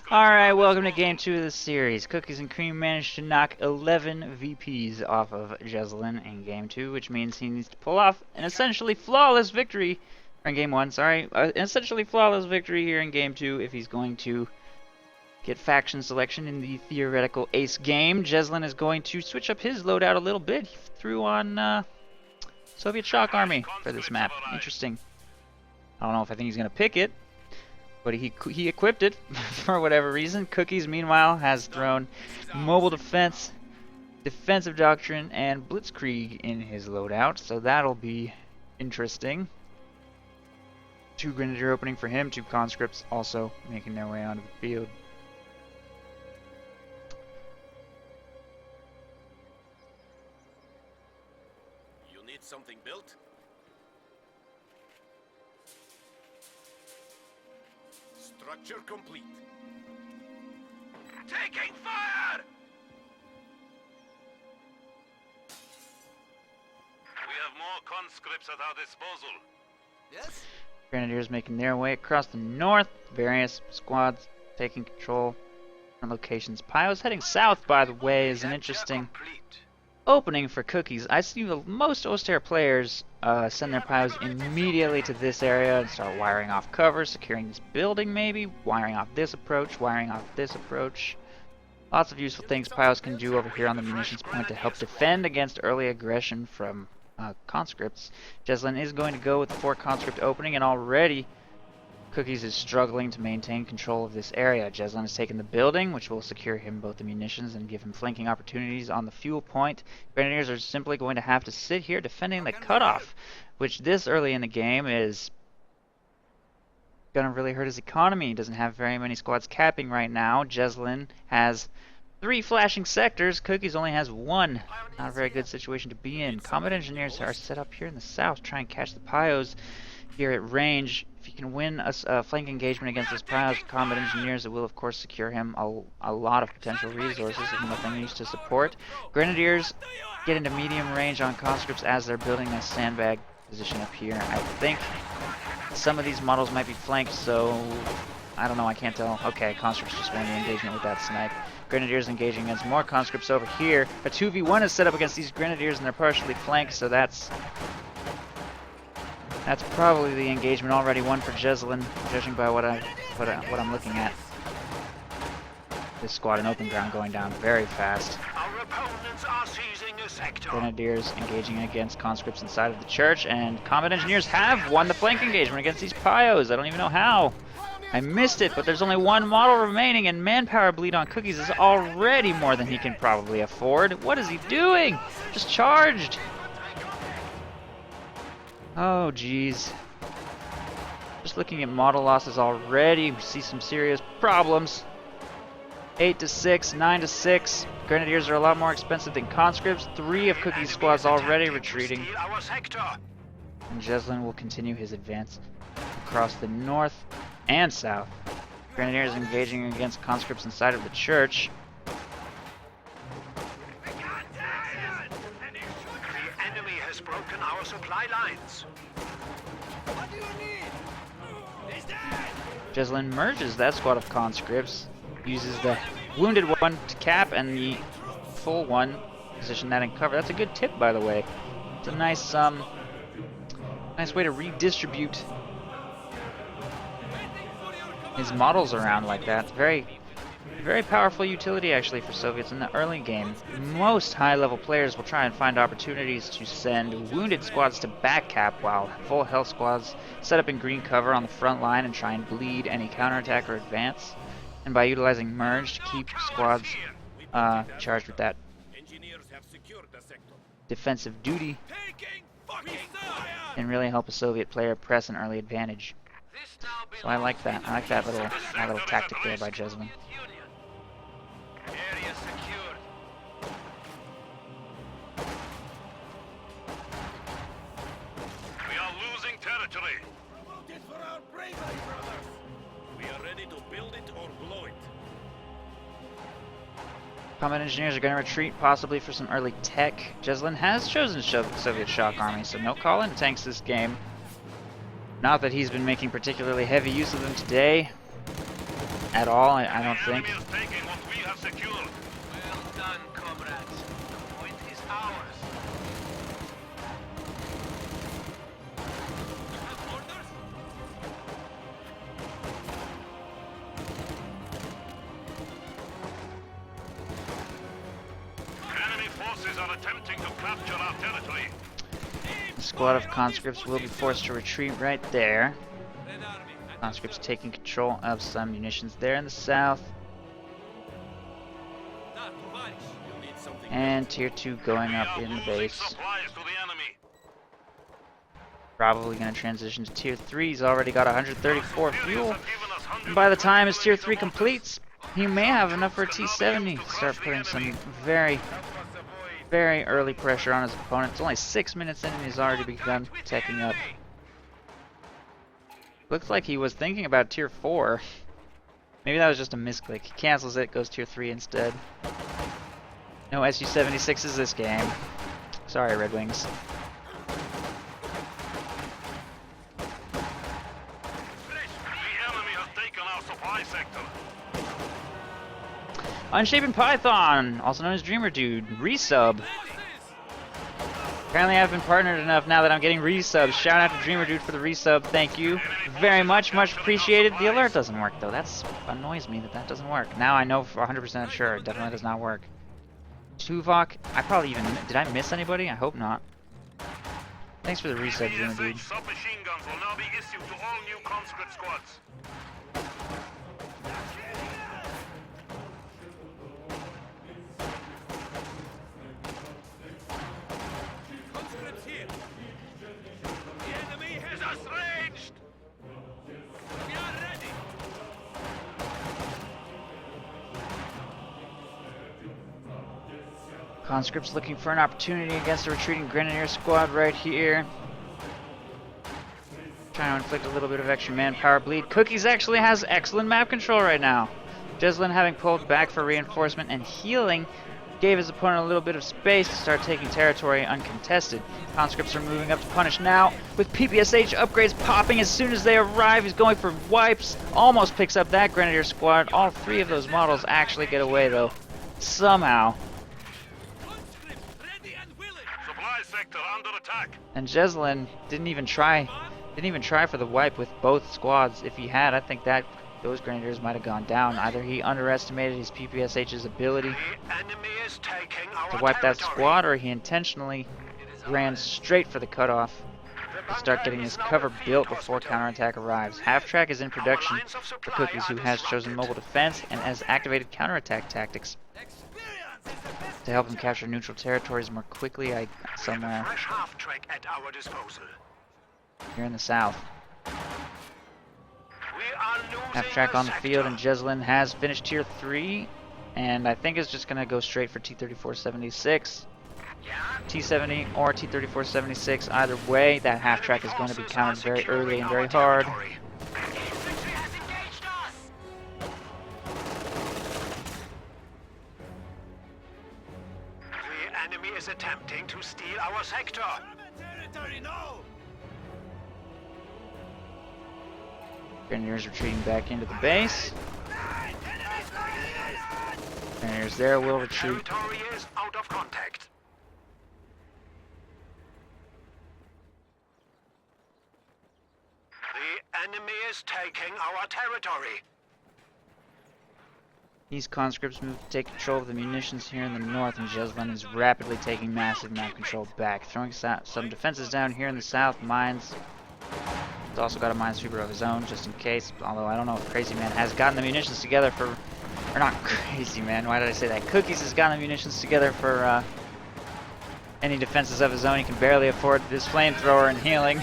Alright, welcome to game 2 of the series. Cookies and Cream managed to knock 11 VPs off of Jesulin in game 2, which means he needs to pull off an essentially flawless victory, or in game 1, sorry, an essentially flawless victory here in game 2 if he's going to get faction selection in the theoretical ace game. Jesulin is going to switch up his loadout a little bit. He threw on Soviet Shock Army for this map. Interesting. I don't know if I think he's going to pick it, but he equipped it for whatever reason. Cookiez, meanwhile, has thrown Mobile Defense, Defensive Doctrine, and Blitzkrieg in his loadout, so that'll be interesting. 2 Grenadier opening for him, 2 Conscripts also making their way onto the field. You need something built? Structure complete. Taking fire! We have more conscripts at our disposal. Yes? Grenadiers making their way across the north. Various squads taking control on locations. Pio's heading south, by the way, is an interesting opening for Cookiez. I see the most Oster players send their Pios immediately to this area and start wiring off cover, securing this building maybe, wiring off this approach, wiring off this approach. Lots of useful things Pios can do over here on the munitions point to help defend against early aggression from conscripts. Jesulin is going to go with the 4 conscript opening, and already Cookiez is struggling to maintain control of this area. Jesulin has taken the building, which will secure him both the munitions and give him flanking opportunities on the fuel point. Grenadiers are simply going to have to sit here defending the cutoff, which this early in the game is going to really hurt his economy. He doesn't have very many squads capping right now. Jesulin has 3 flashing sectors. Cookiez only has 1. Not a very good situation to be in. Combat engineers are set up here in the south, trying to catch the Pios here at range. If you can win a flank engagement against this Pios combat engineers, it will of course secure him a lot of potential resources, if nothing else to support. Grenadiers get into medium range on conscripts as they're building a sandbag position up here. I think some of these models might be flanked, so I don't know, I can't tell. Okay, conscripts just won the engagement with that snipe. Grenadiers engaging against more conscripts over here. A 2v1 is set up against these Grenadiers and they're partially flanked, so that's probably the engagement already won for Jesulin, judging by what I'm looking at. This squad in open ground going down very fast. Our opponents are seizing a sector. Grenadiers engaging against conscripts inside of the church, and combat engineers have won the flank engagement against these Pios. I don't even know how. I missed it, but there's only 1 model remaining, and manpower bleed on Cookiez is already more than he can probably afford. What is he doing? Just charged. Oh, geez. Just looking at model losses already, we see some serious problems. 8 to 6, 9 to 6. Grenadiers are a lot more expensive than conscripts. 3 of Cookiez' squads already retreating. And Jesulin will continue his advance across the north and south. Grenadiers engaging against conscripts inside of the church. Broken our supply lines. What do you need? He's dead. Jesulin merges that squad of conscripts, uses the wounded one to cap and the full one position that in cover. That's a good tip, by the way. It's a nice nice way to redistribute his models around like that. It's very powerful utility actually for Soviets in the early game. Most high-level players will try and find opportunities to send wounded squads to back cap, while full health squads set up in green cover on the front line and try and bleed any counterattack or advance. And by utilizing merge to keep squads charged with that defensive duty, can really help a Soviet player press an early advantage. So I like that. I like that little tactic there by Jesulin. Area secured. We are losing territory. Promoted for our bravery, brothers. We are ready to build it or blow it. Combat engineers are going to retreat, possibly for some early tech. Jesulin has chosen Soviet Shock Army, so no call-in tanks this game. Not that he's been making particularly heavy use of them today. at all, I don't The think. enemy is taking what we have secured. Well done, comrades. The point is ours. Enemy forces are attempting to capture our territory. The squad of conscripts will be forced to retreat right there. Conscripts taking control of some munitions there in the south. And tier 2 going up in the base. Supplies to the enemy. Probably going to transition to tier 3. He's already got 134 fuel. And by the time his tier 3 completes, he may have enough for a T-70. Start putting some very early pressure on his opponent. It's only 6 minutes in and he's already begun teching up. Looks like he was thinking about tier 4. Maybe that was just a misclick. He cancels it, goes tier 3 instead. No Su-76s this game. Sorry, Red Wings. The enemy has taken our supply sector. Unshapen Python, also known as Dreamer Dude, resub. Apparently I've been partnered enough now that I'm getting resubs. Shout out to Dreamer Dude for the resub. Thank you very much. Much appreciated. The alert doesn't work though. That annoys me that doesn't work. Now I know for 100% sure it definitely does not work. Tuvok, I probably even... Did I miss anybody? I hope not. Thanks for the resub, Dreamer Dude. Submachine guns will now be issued to all new conscript squads. Conscripts here. The enemy has us ranged. We are ready. Conscripts looking for an opportunity against a retreating Grenadier squad right here. Trying to inflict a little bit of extra manpower bleed. Cookiez actually has excellent map control right now. Jesulin, having pulled back for reinforcement and healing, gave his opponent a little bit of space to start taking territory uncontested. Conscripts are moving up to punish now, with PPSH upgrades popping as soon as they arrive. He's going for wipes, almost picks up that Grenadier squad. All 3 of those models actually get away though, somehow. Supply sector under attack. And Jesulin didn't even try for the wipe with both squads. If he had, I think that those Grenadiers might have gone down. Either he underestimated his PPSH's ability to wipe that squad, or he intentionally ran straight for the cutoff to start getting his cover built before counterattack arrives. Half-track is in production for Cookiez, who has chosen mobile defense and has activated counterattack tactics to help him capture neutral territories more quickly. Somewhere here in the south. Half-track on the field, and Jesulin has finished tier 3, and I think is just going to go straight for T-3476. T-70 or T-3476, either way, that half-track is going to be countered very early and very hard. The enemy is attempting to steal our sector. Grenadiers retreating back into the base. Grenadiers there will retreat. Territory is out of contact. The enemy is taking our territory. These conscripts move to take control of the munitions here in the north, and Jesulin is rapidly taking massive map control back, throwing some defenses down here in the south. Mines. He's also got a minesweeper of his own, just in case. Although I don't know if Crazy Man has gotten the munitions together for, or not Crazy Man. Why did I say that? Cookiez has gotten the munitions together for any defenses of his own. He can barely afford this flamethrower and healing.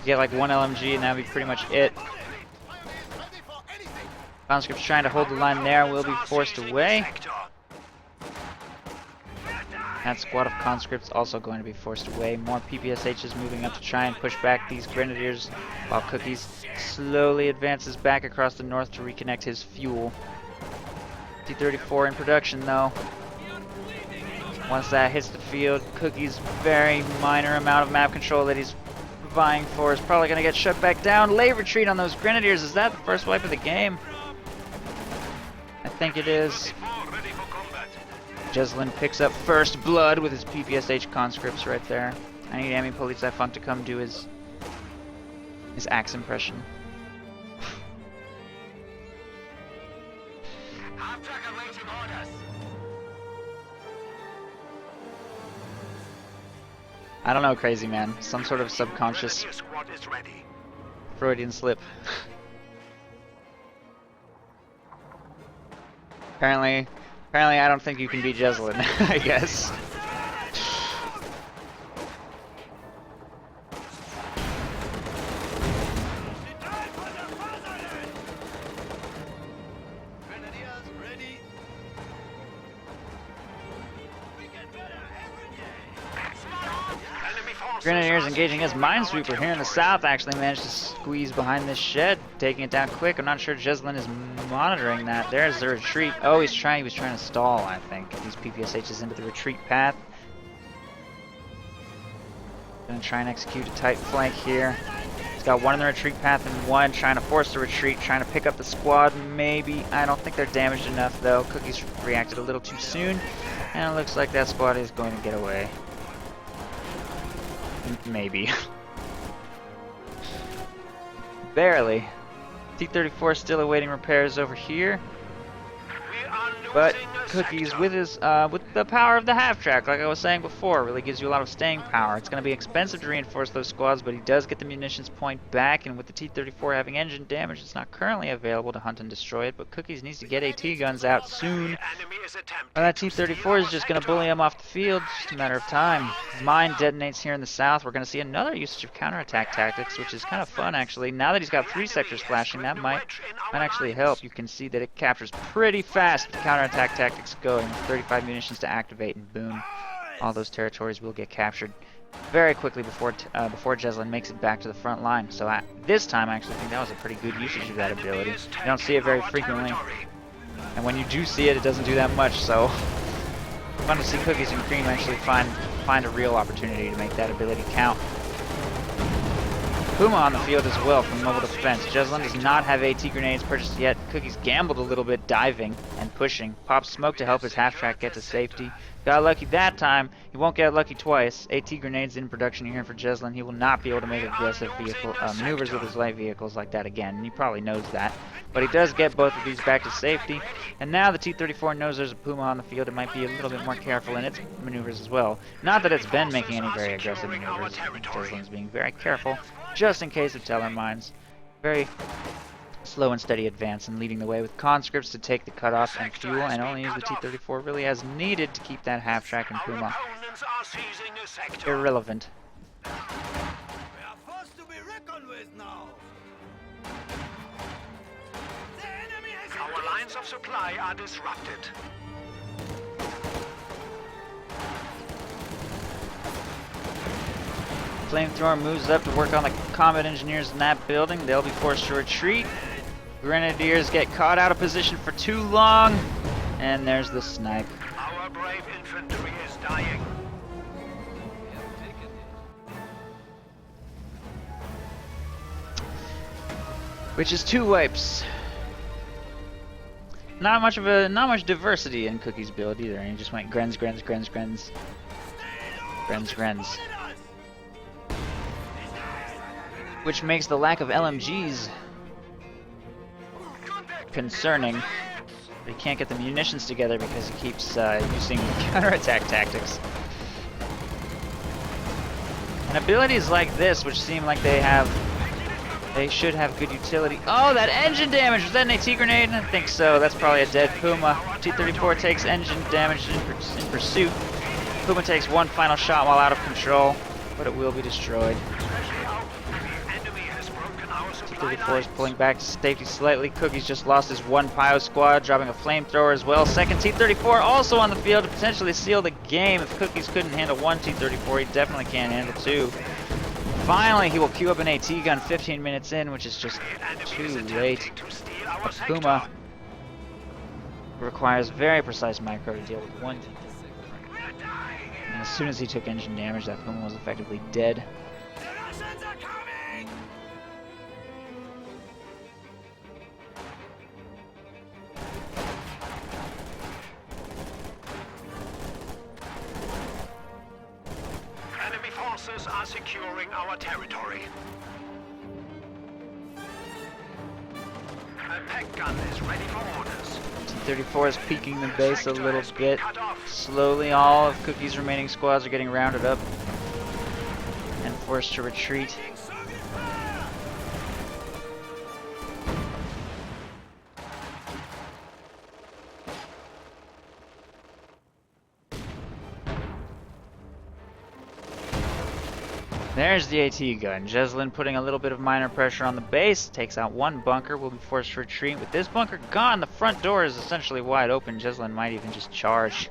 Get like 1 LMG, and that'll be pretty much it. Conscripts trying to hold the line there will be forced away. That squad of conscripts also going to be forced away. More PPSHs moving up to try and push back these Grenadiers, while Cookiez slowly advances back across the north to reconnect his fuel. T-34 in production though. Once that hits the field, Cookiez' very minor amount of map control that he's vying for is probably going to get shut back down. Late retreat on those Grenadiers. Is that the first wipe of the game? think it is. Ready for combat. Jesulin picks up first blood with his PPSH conscripts right there. I need Ami Polizei to come do his axe impression. Half-track awaiting orders. I don't know, crazy man. Some sort of subconscious Grenadier squad is ready. Freudian slip. Apparently I don't think you can beat Jesulin, I guess. Grenadiers ready. We get better every day. Enemy forces Grenadiers are engaging as securing our Minesweeper here in the territory. south actually managed to squeeze behind this shed, taking it down quick. I'm not sure Jesulin is monitoring that. There's the retreat. Oh, he was trying to stall, I think. These PPSHs into the retreat path. Gonna try and execute a tight flank here. He's got one in the retreat path and one trying to force the retreat, trying to pick up the squad, maybe. I don't think they're damaged enough though. Cookiez reacted a little too soon, and it looks like that squad is going to get away. Maybe. Barely. T-34 still awaiting repairs over here. We are But losing a Cookiez sector. with his with the power of the half track, like I was saying before, really gives you a lot of staying power. It's going to be expensive to reinforce those squads, but he does get the munitions point back, and with the T-34 having engine damage, it's not currently available to hunt and destroy it, but Cookiez needs to get AT guns out soon. The enemy is attempting Or that to steal T-34 is our just going to sector. bully him off the field. It's just a matter of time. His mine detonates here in the south. We're going to see another usage of counterattack tactics, which is kind of fun, actually. Now that he's got 3 sectors flashing, that might actually help. You can see that it captures pretty fast with the counterattack tactics going. 35 munitions to activate, and boom. All those territories will get captured very quickly before Jesulin makes it back to the front line. So this time, I actually think that was a pretty good usage of that ability. You don't see it very frequently. And when you do see it, it doesn't do that much, so fun to see Cookiez and Cream actually find a real opportunity to make that ability count. Puma on the field as well from mobile defense. Jesulin does not have AT grenades purchased yet. Cookiez gambled a little bit diving and pushing. Pops smoke to help his half-track get to safety. Got lucky that time. He won't get lucky twice. AT grenades in production here for Jesulin. He will not be able to make aggressive vehicle maneuvers with his light vehicles like that again, and he probably knows that. But he does get both of these back to safety, and now the T-34 knows there's a Puma on the field. It might be a little bit more careful in its maneuvers as well. Not that it's been making any very aggressive maneuvers. Jesulin's being very careful, just in case of Teller mines. Very slow and steady advance, and leading the way with conscripts to take the cutoff and fuel, and only use the T-34 really as needed to keep that half-track and Puma Opponents are seizing a sector. irrelevant. We are forced to be reckoned with now. The enemy has our lines of supply are disrupted. Flamethrower moves up to work on the combat engineers in that building. They'll be forced to retreat. Grenadiers get caught out of position for too long. And there's the snipe. Our brave infantry is dying. Which is 2 wipes. Not much diversity in Cookiez' build either. He just went Grens. Which makes the lack of LMGs concerning. He can't get the munitions together because he keeps using counterattack tactics. And abilities like this, which seem like they should have good utility. Oh, that engine damage! Was that an AT grenade? I think so. That's probably a dead Puma. T-34 takes engine damage in pursuit. Puma takes one final shot while out of control, but it will be destroyed. T-34 is pulling back to safety slightly. Cookiez just lost his 1 Pio squad, dropping a flamethrower as well. Second T-34 also on the field to potentially seal the game. If Cookiez couldn't handle 1 T-34, he definitely can't handle 2. Finally, he will queue up an AT gun 15 minutes in, which is just too late. A Puma requires very precise micro to deal with 1 T-34. And as soon as he took engine damage, that Puma was effectively dead. The Russians are coming! securing our territory. A pack gun is ready for orders. T-34 is peeking the base a little bit. Slowly, all of Cookie's remaining squads are getting rounded up and forced to retreat. There's the AT gun. Jesulin putting a little bit of minor pressure on the base. Takes out one bunker. Will be forced to retreat. With this bunker gone, the front door is essentially wide open. Jesulin might even just charge.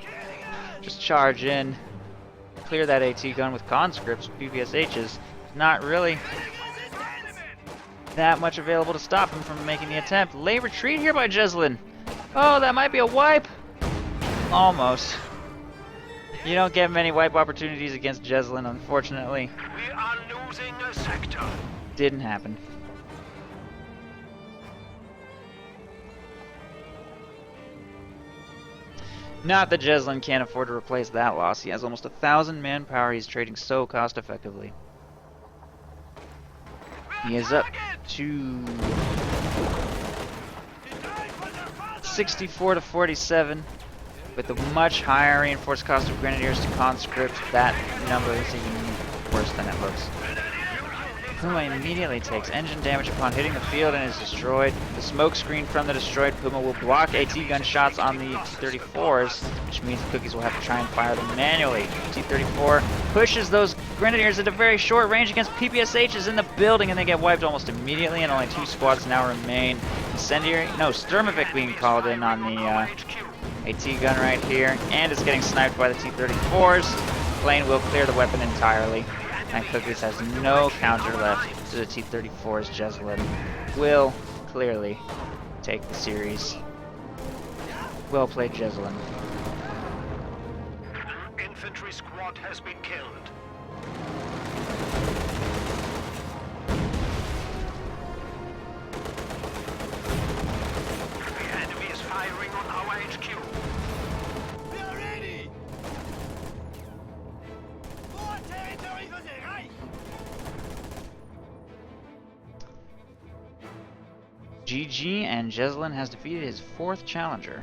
Just charge in. Clear that AT gun with conscripts, PPSHs. Not really that much available to stop him from making the attempt. Late retreat here by Jesulin. Oh, that might be a wipe. Almost. You don't get many wipe opportunities against Jesulin, unfortunately. We are losing a sector. Didn't happen. Not that Jesulin can't afford to replace that loss. He has almost 1,000 manpower. He's trading so cost effectively. He is up to 64 to 47. With a much higher reinforced cost of grenadiers to conscript, that number is even worse than it looks. Puma immediately takes engine damage upon hitting the field and is destroyed. The smoke screen from the destroyed Puma will block AT gun shots on the T-34s, which means the Cookies will have to try and fire them manually. T-34 pushes those grenadiers into very short range against PPSHs in the building, and they get wiped almost immediately, and only 2 squads now remain. Sturmovik being called in on the AT gun right here, and it's getting sniped by the T-34s. Plane will clear the weapon entirely, and Cookies has no counter left to the T-34s. Jesulin will clearly take the series. Well played, Jesulin. Infantry squad has been killed. The enemy is firing on our HQ. We are ready! More territory for the Reich! GG, and Jesulin has defeated his 4th challenger.